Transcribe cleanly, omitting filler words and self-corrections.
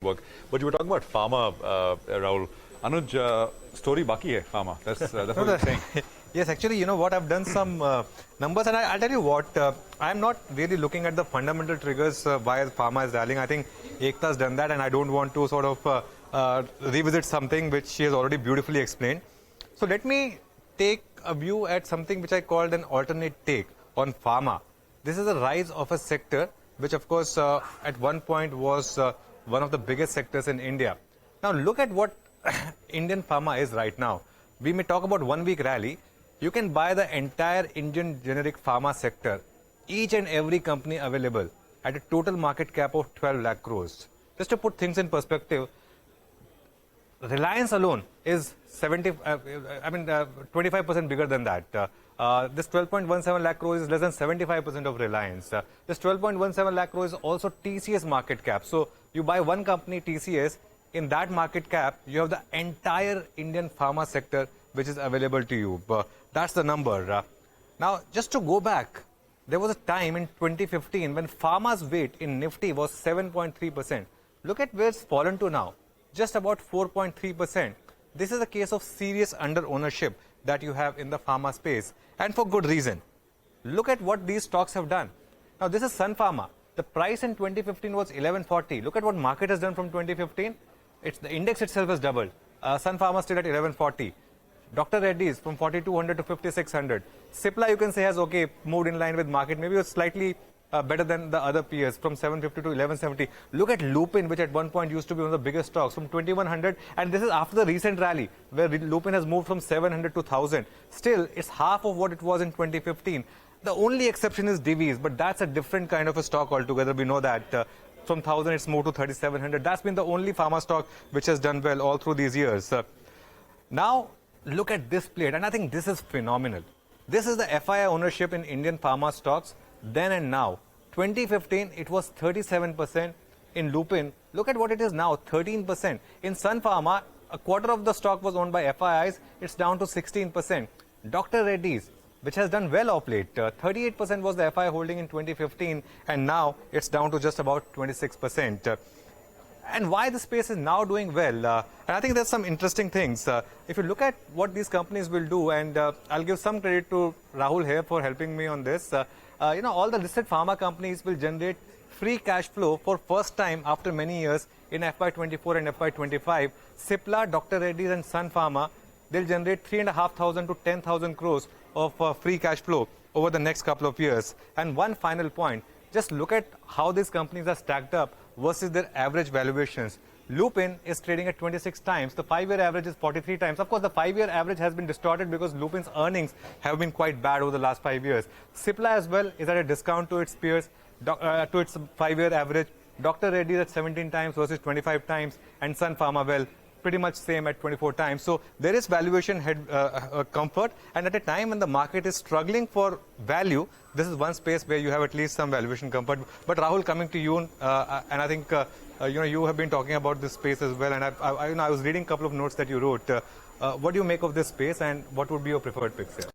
work. But you were talking about Pharma, Rahul. Anuj, story baki hai, Pharma. That's what you're saying. Yes, actually, you know what, I've done some numbers, and I'll tell you what, I'm not really looking at the fundamental triggers why Pharma is rallying. I think Ekta's done that, and I don't want to sort of revisit something which she has already beautifully explained. So let me take a view at something which I called an alternate take on Pharma. This is the rise of a sector which, of course, at one point was one of the biggest sectors in India. Now, look at what Indian Pharma is right now. We may talk about 1 week rally. You can buy the entire Indian generic pharma sector, each and every company available, at a total market cap of 12 lakh crores. Just to put things in perspective, Reliance alone is 25% bigger than that. This 12.17 lakh crores is less than 75% of Reliance. This 12.17 lakh crores is also TCS market cap. So you buy one company, TCS, in that market cap, you have the entire Indian pharma sector which is available to you. That's the number. Now, just to go back, there was a time in 2015 when pharma's weight in Nifty was 7.3%. Look at where it's fallen to now, just about 4.3%. This is a case of serious under-ownership that you have in the pharma space, and for good reason. Look at what these stocks have done. Now, this is Sun Pharma. The price in 2015 was 1140. Look at what market has done from 2015. The index itself has doubled. Sun Pharma still at 1140. Dr. Reddy's from 4200 to 5600. Cipla, you can say, has moved in line with market. Maybe it's slightly better than the other peers, from 750 to 1170. Look at Lupin, which at one point used to be one of the biggest stocks, from 2100. And this is after the recent rally, where Lupin has moved from 700 to 1000. Still, it's half of what it was in 2015. The only exception is Divi's, but that's a different kind of a stock altogether. We know that. From 1000, it's moved to 3700. That's been the only pharma stock which has done well all through these years. Now, look at this plate, and I think this is phenomenal. This is the FII ownership in Indian pharma stocks then and now. 2015, it was 37%. In Lupin, look at what it is now, 13%. In Sun Pharma, a quarter of the stock was owned by FIIs. It's down to 16%. Dr. Reddy's, which has done well of late, 38% was the FI holding in 2015, and now it's down to just about 26%. And why the space is now doing well, and I think there's some interesting things. If you look at what these companies will do, and I'll give some credit to Rahul here for helping me on this. All the listed pharma companies will generate free cash flow for first time after many years in FY24 and FY25. Cipla, Dr. Reddy's and Sun Pharma, they'll generate 3,500 to 10,000 crores of free cash flow over the next couple of years. And one final point, just look at how these companies are stacked up versus their average valuations. Lupin is trading at 26 times. The 5-year average is 43 times. Of course, the 5-year average has been distorted because Lupin's earnings have been quite bad over the last 5 years. Cipla as well is at a discount to its peers, to its 5-year average. Dr. Reddy's at 17 times versus 25 times. And Sun Pharma, well, pretty much same at 24 times. So there is valuation comfort, and at a time when the market is struggling for value, this is one space where you have at least some valuation comfort. But Rahul, coming to you, and I think you have been talking about this space as well, and I was reading a couple of notes that you wrote. What do you make of this space, and what would be your preferred picks here?